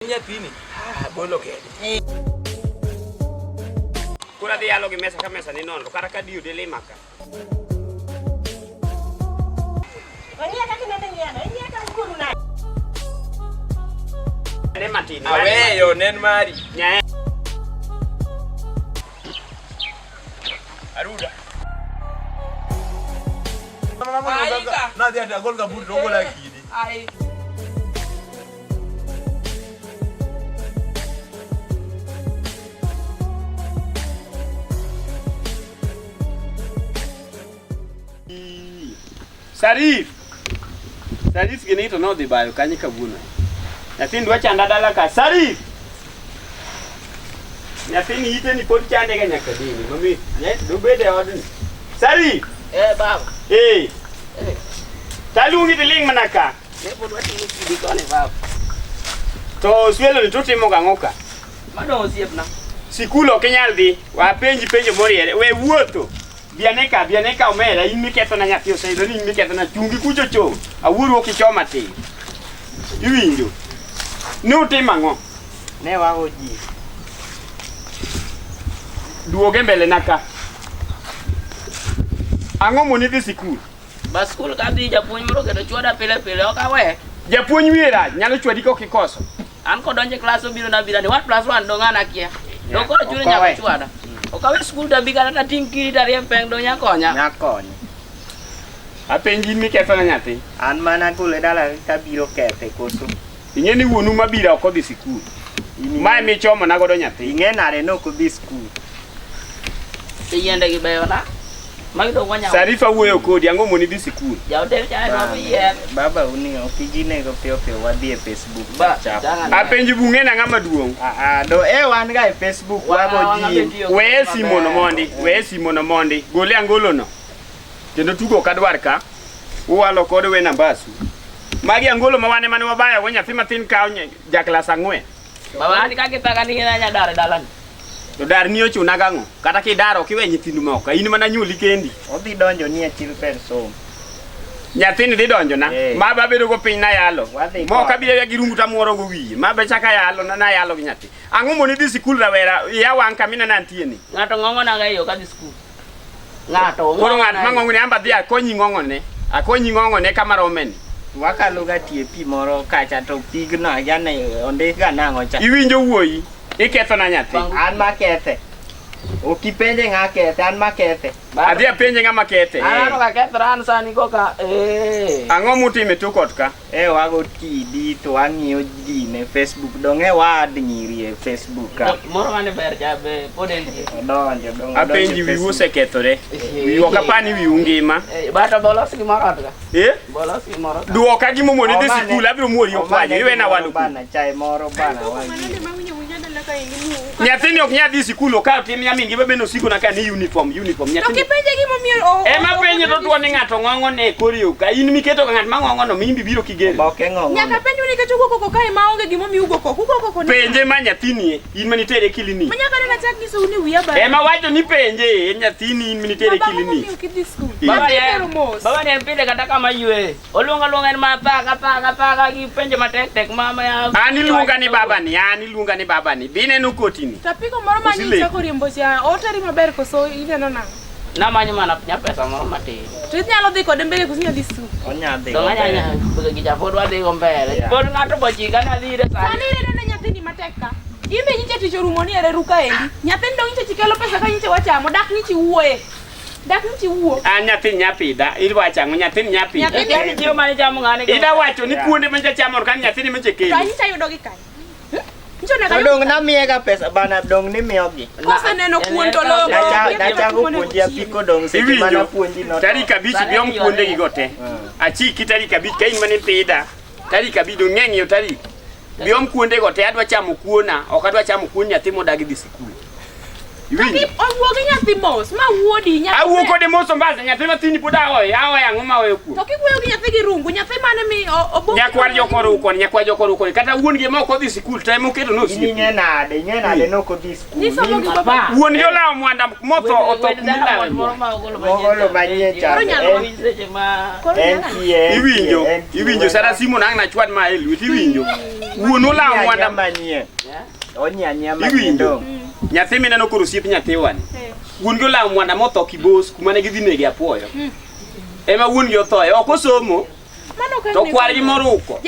Nyathini bolo kede. Kura dhi yalo gi mesa ka mesa ni nono kata ka diyo dele maka. Wanya kaki nende nyana, ini akan guru na. Ne matini. Awe yo nen mari. Nyae. Aruda. Na dia ada gol kabur dogo lagi ni. Ai. Sarif gini to no di bayo kanyi kabuna. Nyathini dwa chanda dala ka Sarif. Nyathini ite ni pod chande ga nyaka dini mami. Ne do bede odni. Sarif. Baba. Talungi diling manaka. Ne pod wati ni kone baba. To suelo ni tutimo ga ngoka. Mano osiepna. Sikulo kenyaldi wa penji moriere we wuotho. Bianeka omera in miketho na nyathi oseyudo ni miketho na chungi kucho cho awuoro kichoma ti iwinjo ne utimo ang'o Ne wago ji duoge mbele naka ang'o moni dhi sikul ba skul ka dhi japuonj moro keto chwoda pile ok awe japuonj wiera nyalo chwadi ko kikoso an kodonje klas obiro na birani 1 + 1 dongana kia do ko chuno nyaka chwada okawe skul da biga ta tinkiri ta riempeng do nyakonya apenji miketho na nyathi An mana kule dala kabiro kethe koso. ing'e ni wuonu mabira ok odhi sikul mae michomo na godo nyathi Ing'e nade no ko dhi skul. yende gi beyo na magi do wanya Sarifa wuoyo kodi ang'o moni dhi sikul ja hotel cha no yen Baba uni okijine go pio wadhi e Facebook ba chap. apenji bung'e na ng'ama duong' Do wan ga e Facebook wago ji. weye simono mondi gole angolono kendo tugo kadwar ka uwalo kod we nambasu magi angolo mawane mane wabaya we nyathi mathin kawo jaklas 4 baba ani ka kitaka ni nya dare dalani to dar ni ochuna gang'o kata kidaro kiwe nyithindu moko in mana nyuli kendi Odhi donjo ni e children som. nyathini dhi donjo na ma babedo go piny na yalo Wadhi mo go. kabire gi rungu tamoro go wiye ma be chaka yalo na yalo gi nyathi ang'o moni dhi sikul rawera ya wang kamina nantie ni ngato ngongo na ga yo ka dhi skul ngato koro ng'at mang'ongo ne amba dhi akonyi ng'ongo ne kama romeni Wakalo ga tie pi moro kacha to pigno jane ondik ga nang'o cha. iwinjo wuoyi iketho na nyathi An makethe. Okipenje ng'a kethe, an makethe. adhi apenje ng'ama kethe ano ka ketran sani ko ka ang'o mutime to kot ka Wago tidi to ang'iyo ji ne Facebook dong'e wad nyiri e Facebook ka. moro mane ber jabe podendi Donjo apenji wiu osekethore wiu ok apani wiu ngima bata bolos gi moro ka bolos gi moro ka duoka gimomoni dhi sikul abiro muori okwanyo iwena walo bana chai moro bana Manende mawinyo wujada laka ingi mu. nyathini ok nyadhi sikul okawo tim nyamingi bebeno sikona ka ni uniform nyathini Kipenje gimo miyo ema penje to tuo ni ng'ato ng'ong'o ne koriyo ka in miketo ka ng'at mang'ong'o no mimbi biro kigero boke ng'ong'o. nyaka penjo ni kechugo koko kae maonge gimo miyo ugo koko ni. penje ma nyathini in manitere kilini Manyaka na chak giso ni wiya ba. ema wacho ni penje nyathini in manitere kilini baba ne pile kata kama yue olunga en ma pa gi penje matek tek mama ya an iluonga ni babani bineno kotini Tapiko moro manyi chako riembo sia otari maber koso ineno na. na manyo mana nya pesa moro matin To inyalo dhi kode mbele kusinya dhi su. Onyadhi. to nganya buga gi japod wadhi go mbele pod ng'ato bochiga na dhire Sani rene na nyathini mateka. Imbe nyiche ticho rumo ni ere ruka endi. Nyathini dong nyiche chikelo pesa ka nyiche wachamo dak nyiche wuoe. Dak nyiche wuo. an nyathini nyapidha idwa chango nyathini nyapidha yani jiyo mane jamo ngane ida wacho ni kuonde manja chamo kan nyathini meche To kelo nyiche yudo gi kae. Nyiche na kayo. Dong na miega pesa bana dong ni miyogi. Kose neno kuon to logo. Nachago puonji apiko dong seche mana puonji no. tarik abich biom kuonde gi gote achiki tarik abich ka in mane pidha tarik abich do ng'eng'yo tarik biom kuonde gote adwa chamo kuona ok adwa chamo kuon nyathi modagi dhi sikul iwinjo Owuogi nyathi mos ma wuodi nyathi. awuo kode moso mbasa nyathi mathini pod aoyo ang'o ma oyo kuon To kiwuoyo gi nyathi gi rungu nyathi mane mi obo. nyakwar jokor ukon kata wuon gi ma ok odhi sikul to ema oketo Ing'e nade no ko dhi skul. Nisomo gi baba. wuon gi olawo mwanda motho otho kumila moro ma ogolo Mogolo manyie cha. seche ma NTA. iwinjo sara simo nang na chwad ma e lwet iwinjo Wuonu la mwanda manyie. Onyanya Iwinjo. Nyathi mineno koro siep nyathi wani. Wuon go la mwanda motho kibos kuma ne gidhi negi apuoyo. Ema wuon gi othoe, ok osomo. To kwargi moruko.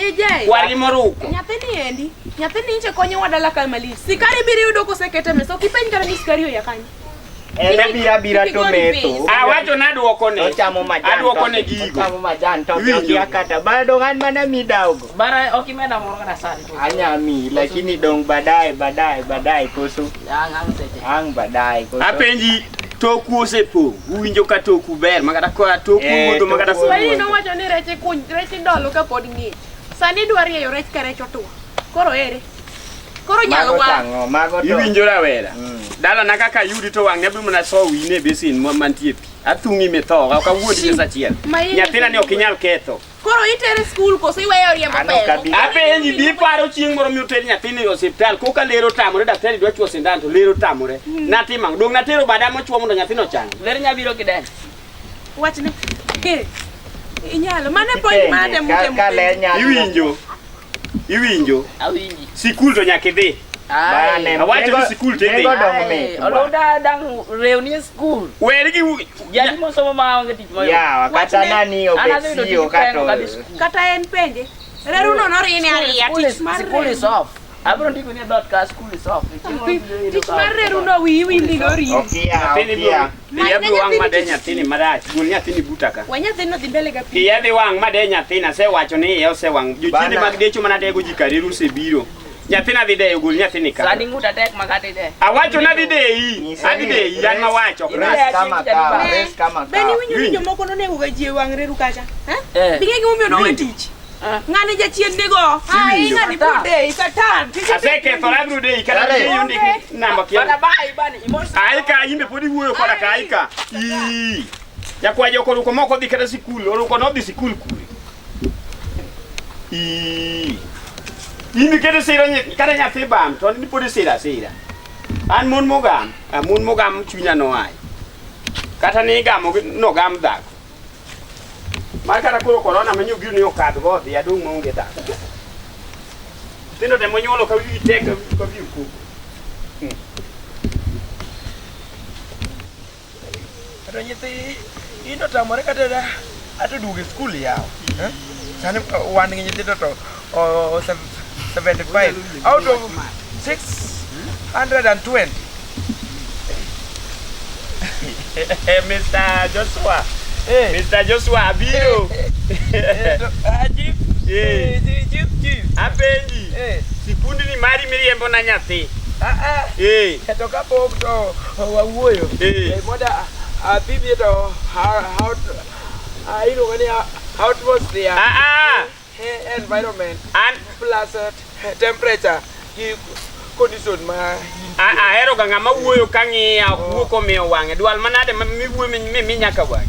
Kwargi moruko. Nyathini endi. Nyathini inche konyo wadala kalmali. Sikari biri yudo kosekete meso kipenj kara ni sikari ya kanyo. Ene bira tomato. Wacho naduoko ne. Ochamo majan. Aduoko ne gigo. Ochamo majan to kia kata bado kan mana midaugo. Bara okimeda moro kana sari. Anyami lakini dong badai koso. Ang badai koso. Apenji toku osepo. Uwinjo ka toku ber makata ko toku modho makata Swahili no wacho ni reche kuny, reche dolo ka pod ng'ich. Sani dwa rieyo rech ka rech otuo. Koro ere. Koro nyalo wa. Mago to. Iwinjo rawera. Dala na kaka yudi to wang' nyabi mana so wine besin mantie pi. Athung'i metho ok awuodi nyesa achiel. Nyathina ne ok inyal ketho. Koro itere skul koso iweyo riembo pelo. Apenji bi paro chieng' moro miuter nyathini e osiptal koka lero tamore daktari dwa chuo sindan to lero tamore. Natimang dong natero bada mochuo mondo nyathino chang. Ler nyabiro kiden. Wachne. Inyalo mane point mane mute. Iwinjo. Awinji. Sikul to nyaka idhi. Bane. Awacho ni sikul to idhi. Oloda dang reuni school. Weri gi Jadi mo somo maonge tich moyo. Ya, kata nani obesio kato. Kata en penje. Reru no rini ariya tich mar school is off. Abro ndiko ni dot ka school is off. Tich mar reru no windi no rini. Okia. Yabi wang' made nyathini marach. Gol nyathini buta ka. Wanyathino dhi mbele ga pi. Yadhi wang' made nyathina sewacho ni iye osewang'. Jochiende mag decho mana dego ji kareru osebiro. Nyathina dhi deyo gol nyathini ka. Sadi nguta tek makate de. Awacho na dhi deyi. Adhi deyi yan mawacho. Res kama. Beni winjo jomoko nonego ga ji e wang' reru kacha. Bige gi umio no tich. Ngani jachien digo. Ai ngani bude katan. Aseke thora bude kata deyo ndiki namba kia. Bana bai bani imosa. Aika yimbe podi wuoyo koda ka aika. Yakwajo koruko moko dhi kata sikul. Oruko no dhi sikul kule. Yimbe kete sira kata nyathi bam to ni podi sira. An mon mogam chunya no ai. Kata ni gamo no gam dhako. Makara koro corona menyo biro ni okadho go dhi adung' maonge dhako. Tindo temo nyuolo ka wi tek ka wi ku. Ato nyithi ino tamore kata ato duge skul yao. Sani wan gi nyithindo to 75 out of 620. Mr. Joshua. Mr. Joshua Abiro. Chief. Apenji. Sipundi ni mari miriembo na nyathi. To kapok to wawuoyo. Moda bibi to iluongo ni atmosphere. Environment. And plus temperature. Condition ma ahero ga ng'ama wuoyo ka ng'iya wuok omiyo wang'e dwal manade miwuoyo mi nyaka wang'e.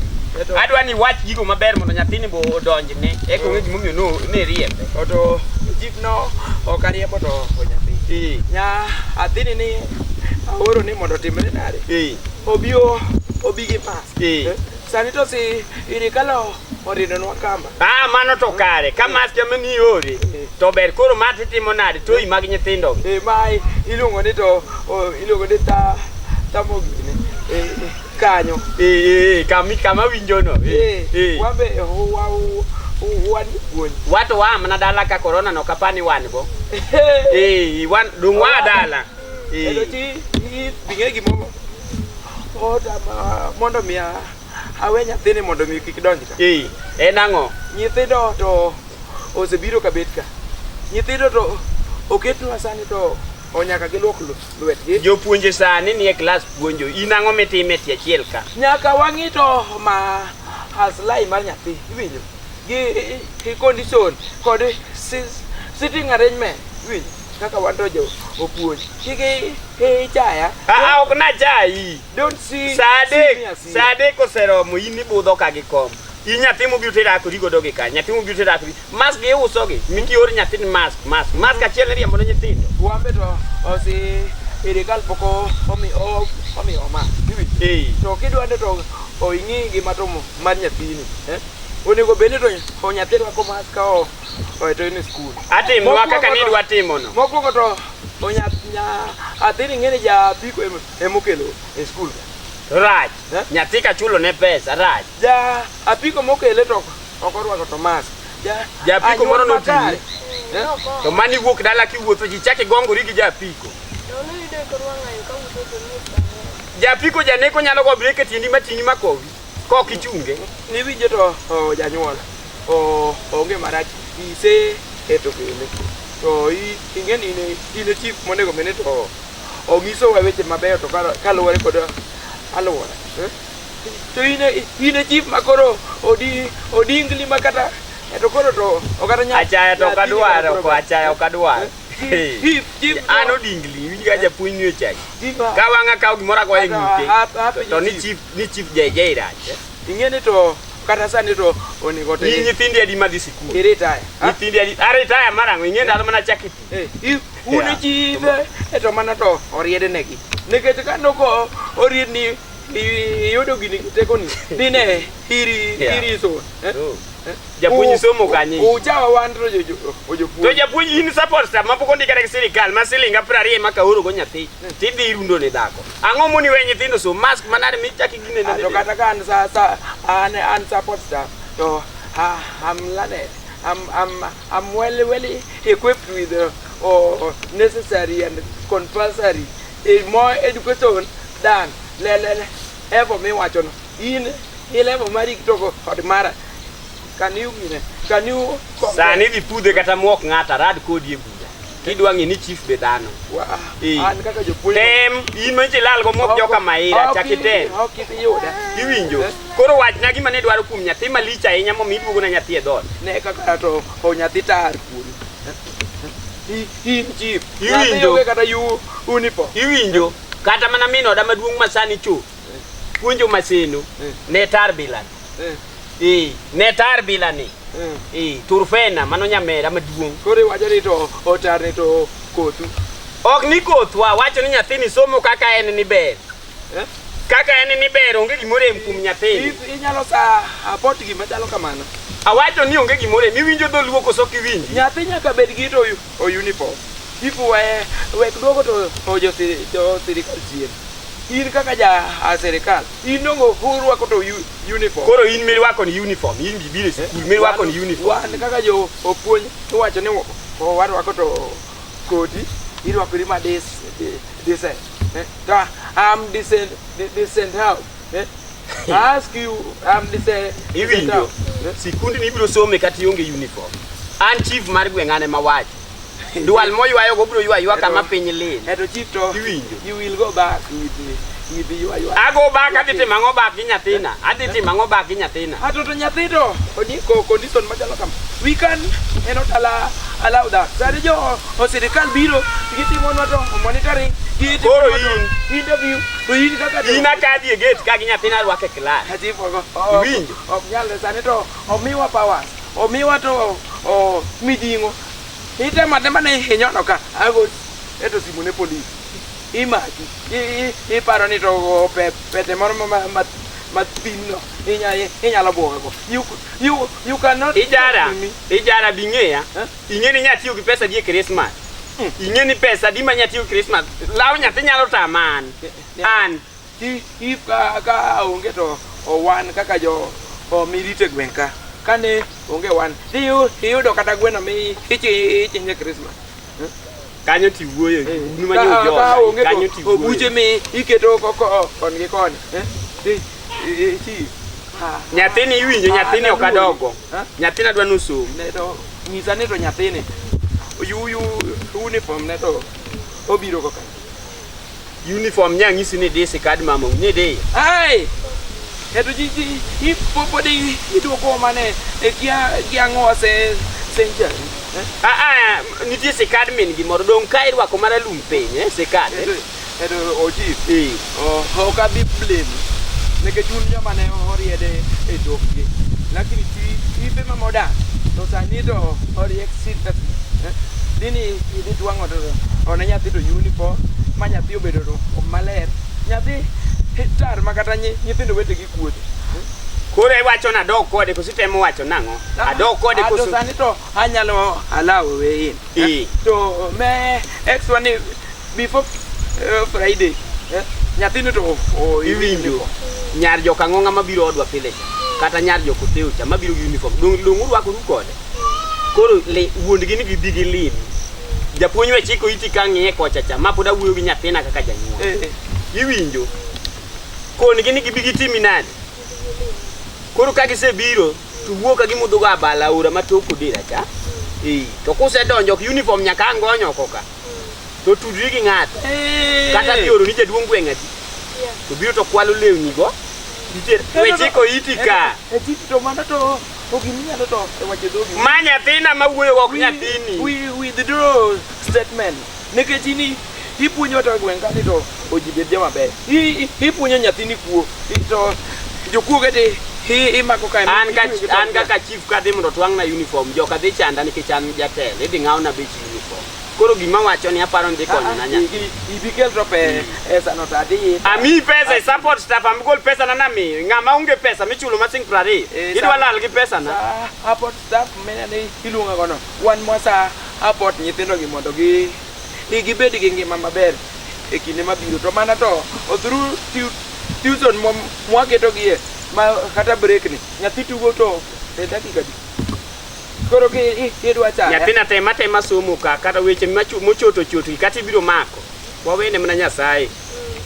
Adwa ni wach gigo maber mondo nyathini bo odonjne eko ng'e gimomiyo no ne riembe. To jip no ok ariembo to nyathi. Nya athini ni aoro ni mondo timre nade. Obi gi mask. Sani to si irikalo orinonwa kama. Mano to kare. Ka mask ema ni ore. To ber koro mati timo nade to i mag nyithindo. Mai iluongo ni tamogine. Kanyo. Kama winjo no. Wambe wan guony. Watu wa mana dala ka corona no kapani wan go. Wan dung wa dala. Ti binge gimomo. Mondo mia awe nyathini mondo mi kik donj ka. En ang'o? Nyithindo to osebiro kabet ka. Nyithindo to oketwa sani to onyaka giluok lwetgi. Jopuonje sani ni e klas puonjo. In ang'o mitime tie achiel ka? Nyaka wang'ito ma aslai mar nyathi. Iwinjo? Gi condition kod sitting arrangement. Iwinjo? Kaka wanto jo opuonj. Kiki chaya. Ok na chai. Don't see. Sade koseromo in ibudho ka gi kom. I nyathi mobiro tera akori godo gi ka. Nyathi mobiro tera akori. Mask iuso gi. Miki ori nyathini mask. Mask achiel ne riembo ne nyithindo. Wambe to osi irikal poko omi ma. To kidwande to oing'i gima tomo mar nyathini. onego bende to nyathi rwako mask ka to in school. Atimnwa kaka nidwa timono. Mokwongo to athini ng'eni ja apiko emokelo e school. Raj. Nyathi ka chulo ne pesa raj. Ja apiko mokele to ok orwako to mask. Ja apiko moro noting'e. To mani wuok dala kiwuotho ji chaki gongori gi ja apiko. Ja apiko janeko nyalo go breke tiendi mating'i makowi. Kok ichunge. Niwinjo to janyuol. Onge marach. Ise keto kele. To ing'eni in chief monego bende to ong'iso weche mabeyo to kaluwore kod aluora. To in chief makoro odingli makata to koro to okata nya achaya to kadwaro ko achaya okadwaro. An odingli winji ga japuonj ni ochai. Ka wang'a kaw gimoro go e ng'ute. To ni chief JJ Raj. Ing'eni to kata sani to onego te nyithindi adi madhi sikul. Iretire. Nyithindi adi aretire marango ing'e ndalo mana chakiti. Une chive to mana to oriede negi. Nikech ka noko oriedni yudo gini tekoni dine iri so. Japuonj somo kanye. Uchawa wan to to japuonj in support staff mapoko ndikare gi sirikal ma silinga 20 maka oro go nyathi. Tidhi irundo ne dhako. Ang'o moni we nyithindo so mask manade michaki gine ne. To kata kan an support staff to I'm learned. I'm well equipped with necessary and compulsory more education than ever me watch on in level mari to kod mara. Can you sani di pude kata mok ng'ata rad kodi e buda kidwa ng'e ni chief be dhano an kaka jopuonj tem in manche lal go mok joka maira chakite iwinjo koro wachna gima ne dwaro kuom nyathi malich ahinya momi iduogo na nyathi e dhot ne kaka to nyathi tar kuon in chief iwinjo kata uniform iwinjo kata mana min oda maduong' masani cho puonjo maseno ne tar bilan netar bilani. Turfena mano nyamera maduong'. Kore wacho ni to otarne to kothu. Ok ni kothwa wacho ni nyathini somo kaka en ni ber. Kaka en ni ber onge gimore kuom nyathini. Inyalo sa apot gima chalo kamano. Awacho ni onge gimore miwinjo dholuo koso kiwinji. Nyathi nyaka bed gi to uniform. Ifu we duogo to jo sirikal chien. In kaka ja serikal inongo rwako to uniform. Koro in mirwako ni uniform in bibire sikul mirwako ni uniform. Wan kaka jo opuonj iwacho ni warwako to koti irwako ma decent. I'm decent how? I ask you I'm decent. Iwinjo sikundi ni biro some kati onge uniform. An chief mar gweng'ane mawacho. Dual moywayo go bro ywa kama piny lin. Eto chief to you will go back with you. I go back adite mango back gi nyathina. Adite mango back gi nyathina. Ato to nyathino odiko condition machalo kam. We can not allow that. Sari jo sirikal biro gitimo no to monitoring koro interview to in kaka ina kadi e gate ka gi nyathina rwake class. Ati fogo. Winjo. Nyalo sani to omiwa powers. Omiwa to mijingo. Ite madema ne hinyono ka ago eto simu ne police imaki paro ni to pete moro matino inyalo bwogo you cannot ijara bing'eya ing'eni nyatiyo gi pesa die Christmas ing'eni pesa di ma nyatiyo Christmas law nyathi nyalo taman an if ka onge to wan kaka jo mirite gwenka kane onge wan iyudo kata gweno mi ichinje Christmas kanyo ti wuoyo unu manyo jo kanyo ti wuoyo obuche mi iketo kon gi kon chi nyathini iwinjo nyathini okadogo nyathina adwa nosom ne to nyisa ni to nyathini uniform ne to obiro ko kan uniform nyang'isi ni desi kad mama ni de ai eto ji popodi idwoko mane kia ng'owa century nitie sikad min gimoro dong' ka irwako mana lum piny sikad eto oji ok abi blame nikech un joma ne oriede e tokgi lakini tipe mamodak to sani to oriek seriously dini idhi twang'o to one nyathi to uniform ma nyathi obedo to maler nyathi tar makata nyithindo wetegi kuote Koro iwacho na dog kode kositemo wacho nango. Adog kode koso. Sani to anyalo allow we in. To me ex one before Friday. Nyathino to iwinjo. Nyar joka ngonga mabiro odwa pile. Kata nyar joko teucha mabiro uniform. Dong urwako kode. Koro le wuondgi ni gidhi lin. Japuonj we chiko iti kang'ie kocha cha mapoda wuoyo gi nyathina kaka janyuol. Iwinjo. Kongi ni gibigi timi nade. Koro ka gisebiro to wuok ka gimudho ga bala ora matoko dira cha. To kose donjo uniform nyaka ngonyo koka. To tudri gi ng'ato. Kata bioro ni jaduong gweng'ati. To biro to kwalo lewni go. We chiko iti ka. To manda to ogiminyalo to wacho dogi. Ma nyathina mawuoyo go nyathini. Withdraw statement. Nikech ini ipuonyo to gweng' kani to ojibe jama ber. Ipuonyo nyathini kuo. To jokuo gete imako ka an ka chief ka dhi mondo twang' na uniform joka dhi chanda nikech an jatelo idhi ng'aw na bech uniform. Koro gima wacho ni aparo ndhi konyo na nyathi. Ibikel to pesa no tadi. Ami pesa support staff amgol pesa na nami. Ng'ama onge pesa michulo masing 20. Idwa lal gi pesa na. Support staff mena ni iluonga gono. Wan mwasa support nyithindo gi mondo gibed gi ngima maber e kinde mabiro. To mana to through tuition mwaketo gie ma kata break ni nyathi tugo to e dakika di. Koro ki idwa cha. Nyathina tema somo ka kata weche mochoto kata ibiro mako. Wawene mana Nyasaye.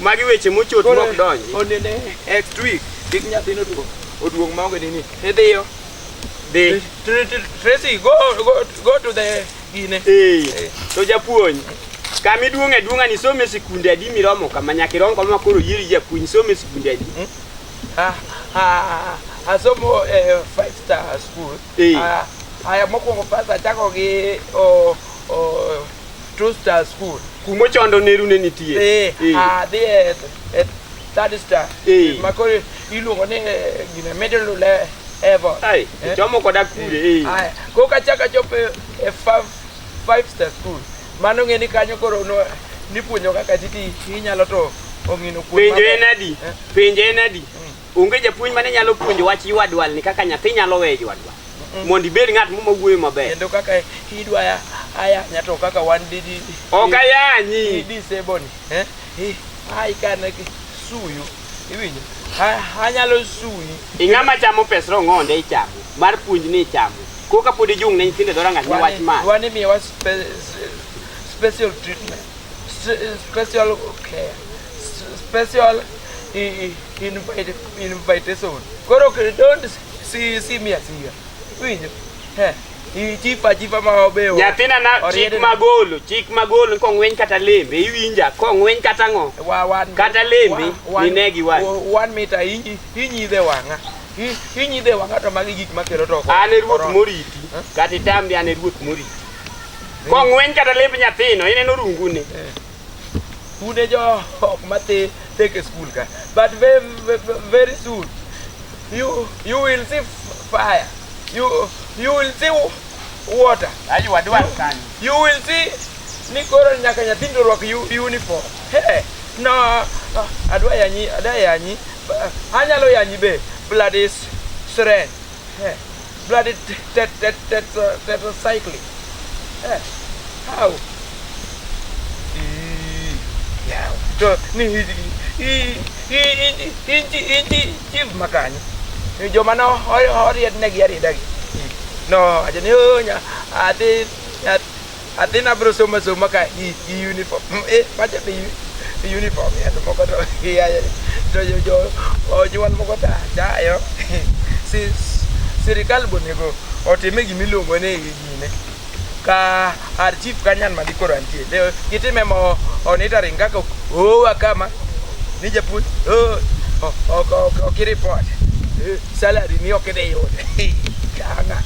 Magi weche mochoto mok donji. Onene next week dik nyathino to oduong maonge nini. Idhiyo. Dhi. Tracy go to the gine. To japuonj. Kami duonga ni some sikunde adi miromo kama nyakirom kama koro yiri japuonj some sikunde adi. Asomo 5-star school. Aya mokwongo pasa chako gi 2-star school. Kumo chondo neru ne nitie. Adhi e 3-star. Makoro iluongo ni gine middle level. Chomo koda kure. Koka chaka chope e 5-star school. Mano ng'eni kanyo koro nipuonjo kaka titi inyalo to ong'ino kuo. Penjo enadi. Onge japuonj mane nyalo puonjo wach ywadwal ni kaka nyathi nyalo weyo ywadwal. Mondo ibed ng'at mawuoyo maber. Kendo kaka idwa aya nyato kaka wan didi. Ok ayanyi. Disable ni. Ai kana suyu. Iwinjo. Anyalo suyi. Ing'ama chamo pes rong'onde ichamo. Mar puonj ni ichamo. Koka pod ijung ne nyithindo dwaro ng'at wach ma. Wani miwa special treatment. Special care. Special invitation. Koro don't see me as here. Winjo. Chifa ma obeo. Nyathina na chik magolo kong'weny kata lembe iwinja kong'weny kata ng'o. Kata lembe ninegi wan. 1 meter inyidhe wang'a. Inyidhe wang'a to magi gik makelo to. An e ruoth moriti. Kata tambi an e ruoth moriti. Kong'weny kata lembe nyathino ineno rungune. Une jo ok mate take school ka. But very soon you will see fire. You will see water. You will see ni koro nyaka nyathindo rwak uniform. No adwa yanyi anyalo yanyi be blood is syringe. Blood is tetracycline. How? Yeah. To ni chief makanyo. Joma no oried negi aridagi. No, ajani nya ati na bro soma ka uniform. Pacha be uniform ya to moko to ya to jo onyuol moko ta yo. Sirikal bonego otime gimiluongo ne gine. Ka archive kanyan madi koro antie. Gitime mo monitoring kaka kama ni japuonj ok report. Salary ni ok de yode. Kanga.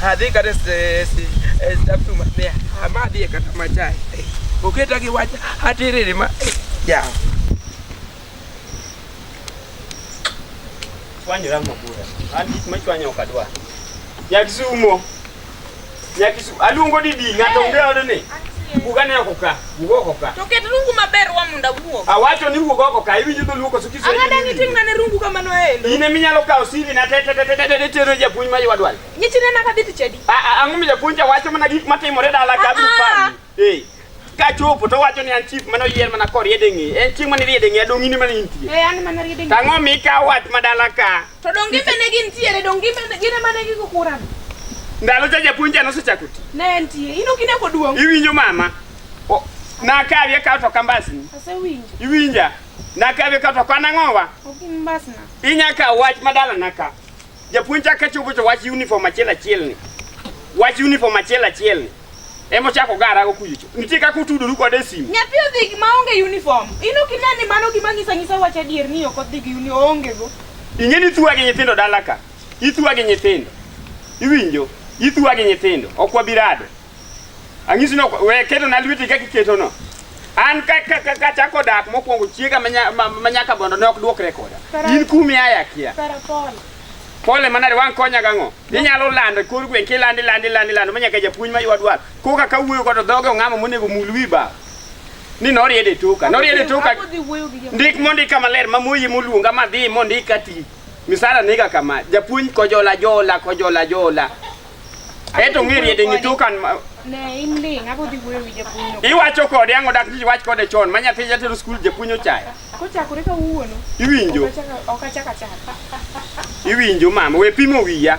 Adhi kata staff tu ne amadi kata machai. Oketa gi wach atiriri ma ya. Fanyira mabura. An gik machwanyo kadwa. Nyakisumo. Aluongo didi ng'ato onge ode ni. Buga ne okoka. Buga okoka. To ket rungu maber wa munda wuok. Awacho ni wuog okoka iwinjo to luoko suki so. Ang'ada ni ting' ne rungu kamano endo. Ine minyalo kawo siri na tero japuonj ma ywadwal. Nyichine na kadhi tichedi. Ang'o mi japuonj wacho mana gik matimore dala ka biro pami. Ka chopo to wacho ni an chief mano yier mana kor riede ng'e. En chieng' mane riede ng'e adong' ine mane intie. An mana riede ng'e. Tang'o mi ka wat madala ka. To dong gimbe ne gintiere dong gimbe gine mane gigo kuram. Ndalo cha japuonj nosechako ti. Ne entie. Ino kine ko duong'. Iwinjo mama. Na kawie ka to kambasni. Asewinjo. Iwinja. Na kawie ka to kanang'owa. Okin mbasna. Inyaka wach madala naka. Japuonj ka chopo to wach uniform achiel ni. Wach uniform achiel ni. Emo chako gara go kuyicho. Nitie ka kutudoru kode simu. Nyathi odhi maonge uniform. Ino kineni mano gima ngisa wach adier ni ok odhi gi uniform onge go. Ingeni thuwa gi nyithindo dala ka. Ithuwa gi nyithindo. Iwinjo? Ithuwa gi nyithindo. Ok wabirado. Ang'isi no we keto na lweti ka kiketo no. An ka chako dak mokwongo chiega manyaka bondo ne ok duok rekoda. In kumi aya kia. Pole manade wang konya gang'o. Inyalo lando kor gweng' kilandi manyaka japuonj ma ywadwar. Koka ka wuoyo kod dhoge ong'amo monego mul wi ba. Ni noriede toka. Ndik mondika maler mamoyi moluonga madhi mondika ti. Misara niga kama. Japuonj kojola. Eto ng'iriede ng'itokan. Ne imling abodhi wuoyo wi japuonj. Iwacho kode ang'o dak ni wach kode chon ma nyathi jatero skul japuonj ochayo. Kochakore ka wuono. Iwinjo? Ok achaka. Iwinjo mama we pimo wiya.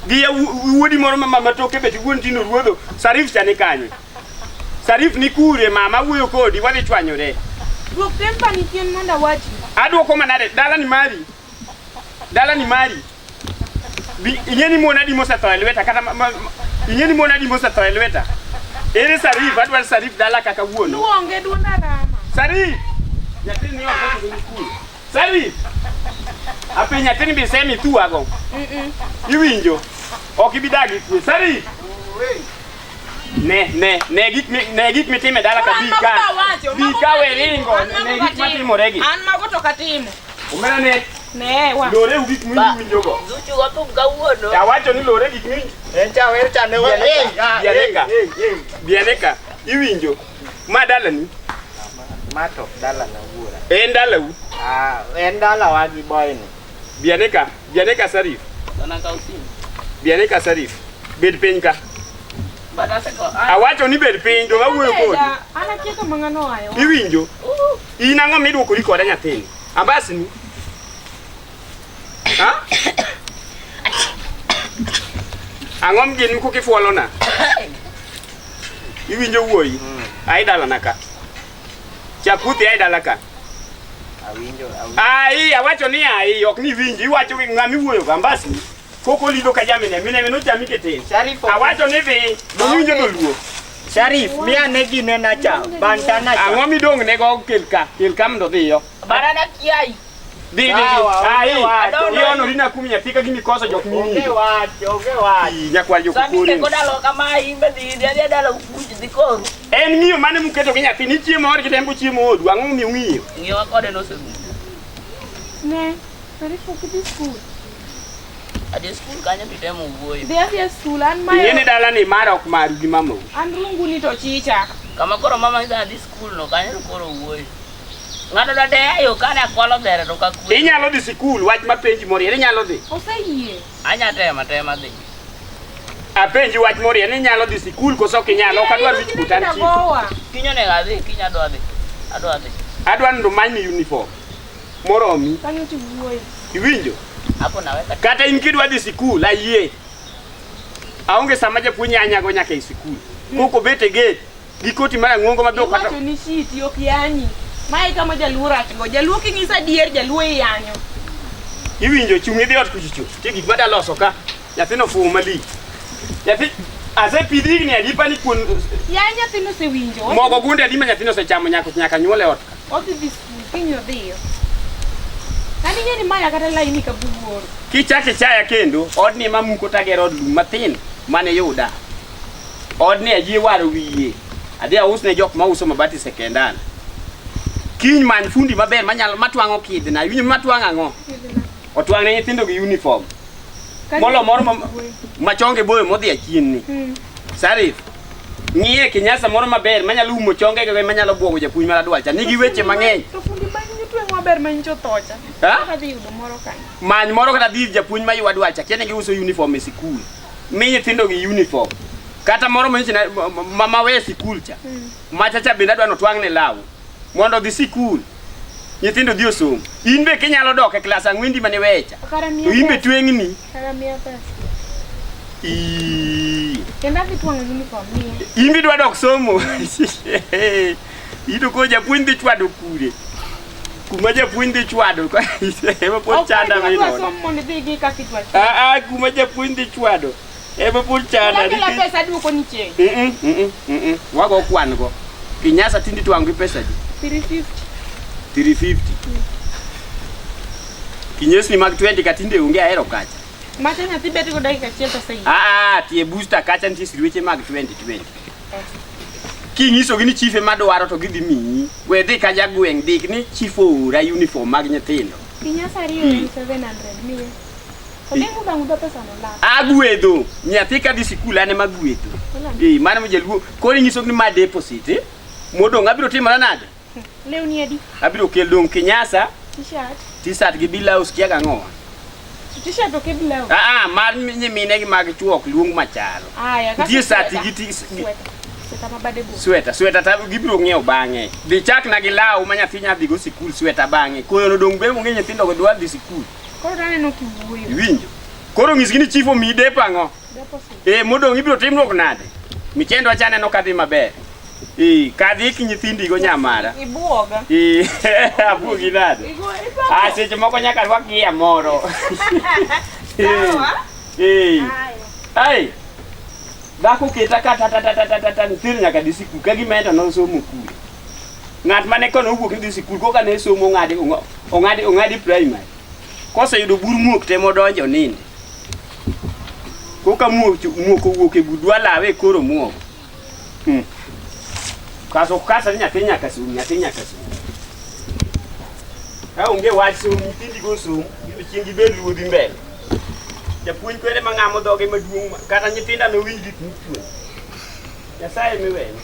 Gi wuodi moro mama toke beti wuon tino ruodho. Sarif chane kanye. Sarif ni kure mama wuoyo kodi wadhi chwanyore. Duok tempa ni tien monda wachi. Aduoko manade dala ni mari. Inyeni mona di mosa to elweta kata inyeni mona di mosa to elweta. Ere Sarif adwar Sarif dala kaka wuono. Duonge duonda rama. Sarif. Nyathi ni ok ni kure. Sarif. Ape nyathini bi semi tu ago. Iwinjo. Ok ibidagi kwe. Sarif. Ne gik mitime dala ka bika. Bika weringo. Ne gik matimoregi. An mago to katimo. Umena ne. Ne wa. Lore ugik mwinjo go. Zuchu wapo mkauono. Ya wacho ni lore gik mwinjo. Encha wer chane wa. Bianeka. Iwinjo. Ma dala ni. Mato dala na wuora. En dala u. En dala wa gi boy ni. Bianeka Sarif. Sana kausimu. Bianeka Sarif. Bed piny ka. Badase ko. Awacho ni bed piny to awuoyo kodi. Ana kieka mangano ayo. Iwinjo? In ang'o midwokori koda nyathini? Ambasni? Ha? Ang'o mgin kukifuolona? Iwinjo wuoyi? Ai dala naka. Chaputhi ai dala ka. Awinjo. Ai, awacho ni ai, ok ni winji, iwacho ng'ami wuoyo ga ambasni. Koko lido ka jamine, mine no chami kete. Sharif awacho ni dhi, winjo doluo. Sharif, miya ne gine na cha, banta na cha. Ang'o midong ne go kelka mdo dhiyo. Barana kiai. Di. Ai, iono rina kumi nyathika gini koso jok mini. Oge wach. Nyakwal jok Sabi kuri. ke kodalo kama imbe di dala ukuji dikoru. En ng'iyo mane muketo gi nyathi ni chiemo or kitembo chiemo odu, ang'o mi ng'iyo? Ngiyo kode no seru. Ne, Sarif okidhi skul. Adi skul kanya pitemo wuoyo. Dhia skul an mayo. Yeni dala ni mara ok maru gi mamau. An rungu ni to chicha. Kama koro mama idha adi skul no kanya koro wuoyo. Ng'ato da deyo kana kwalo dere to ka kwe. Inyalo dhi sikul wach mapenji moriere inyalo dhi. Oseyie. Anya tema dhi. Apenji wach moriere inyalo dhi sikul koso kinyalo ok adwar wich butan chiko. Kinyo ne gadhi kinya do adhi. Adwar ndo manyi uniform. Moromi. Kanyo ti wuoyo. Iwinjo? Hapo naweka. Kata in kidwa dhi sikul ayie. Aonge sama japuonj anyago nyaka e sikul. Koko bete gate. Gikoti mara ng'ongo mabe ok Wacho ni shiti ok yanyi. Mai kama jaluo rachgo. Jaluo king'isa dier jaluo yanyo. Iwinjo chung' idhi ot kuchicho. Tie gik mada loso ka. Nyathino fumo mali. Nyathi asepidhi ni adipa ni kuon. Ya nyathino sewinjo. Mogo gunde adi ma nyathino osechamo nyaka nyuole ot. Odhi dhi skul kinyo dhiyo. Kani ng'eni maya kata laini ka bubuoro. Kichake chaya kendo odni mamuko tagero od lum mathin mane yuda. Odni aji waro wiye. Adhi ausne jok mauso mabati sekendan. Kiny man fundi maber manyalo matwang'o kidna. Winjo matwang' ang'o? Otwang' ne nyithindo gi uniform. Molo moro machonge boyo modhi achien ni. Sarif. Ng'iye kinyasa moro maber manyalo umo chonge go manyalo buogo japuonj mar Adwalcha. Nigi weche mang'eny. To fundi manyi twengo maber manyicho tocha. Ha? Ka dhi yudo moro kanyo. Many moro kata dhi japuonj ma ywa Adwalcha. Kene giuso uniform e sikul. Mi nyithindo gi uniform. Kata moro manyicho mama we sikul cha. Machacha bende adwa notwang'ne law. Mondo dhi sikul. Nyithindo dhi osom. In be kinyalo dok e klas ang'wendi mane wecha. Kara To miya. in be tweng'ni. Kara miya pesa. Kenda kitwang'o uniform ni. Imbi dwa dok somo. Ido ko japuonj dhi chwado kure. Kuma japuonj dhi chwado ko ema pod chanda mai no. Somo ni dhi gi ka kitwa. Kuma japuonj dhi chwado. Ema pod chanda. La pesa duoko ni cheng. Wago kwan go. Kinyasa tindi twangu gi pesa ji. 350. 350. Kinyesni mag 20 katinde unge ahero kacha. Mata nyathi bet go dakika achiel to sei. Tie booster kacha nitie sirweche mag 2020. Kinyiso gi ni chife madwaro to gidhi miyi. We dhi ka jagweng' dik ni chief ora uniform mag nyithindo. Kinyasa rio 700 miye. Odengo bangu pesa no la. Agwedho. Nyathi ka dhi sikul ane magwedho. Mane mo jaluo. Koro nyiso ni ma deposit. Modong' abiro timora nade? Lewni adi? Abiro kel dong' kinyasa. T-shirt. T-shirt gi blouse kia gang'o. T-shirt to ke blouse. Mar nyimine gi mag chuok luong machalo. Aya ka. T-shirt gi sweta ta gibiro ng'iewo bang'e. Dhi chak na gi law ma nyathi nyadhi go sikul sweta bang'e. Koyo dong' be mong'e nyithindo go dwar dhi sikul. Koro taneno kiwuoyo. Winjo. Koro ng'isgi ni chief omi depo ang'o? Deposit. Modong' ibiro timruok nade? Michendo acha neno kadhi maber. Kadhi ki nyithindi go nyamara. Ibuoga. Abuogi nade? Seche moko nyaka rwak gia moro. Sawa. Ai. Dhako keta kata nyithindo nyaka dhi sikul ka gimento nosomo kure. Ng'at mane kono owuok dhi sikul koka ne somo ong'adi primary. Koseyudo bur muok temo donjo ninde. Koka muok owuok e budwa lawe koro muok. Kasa nyathi nyaka sum. Ka onge wach sum nyithindi go sum, chieng' gibed ruodhi mbele. Japuonj kwere ma ng'amo dhoge maduong' kata nyithinda no winj gik mipuonjo. Nyasaye miwene.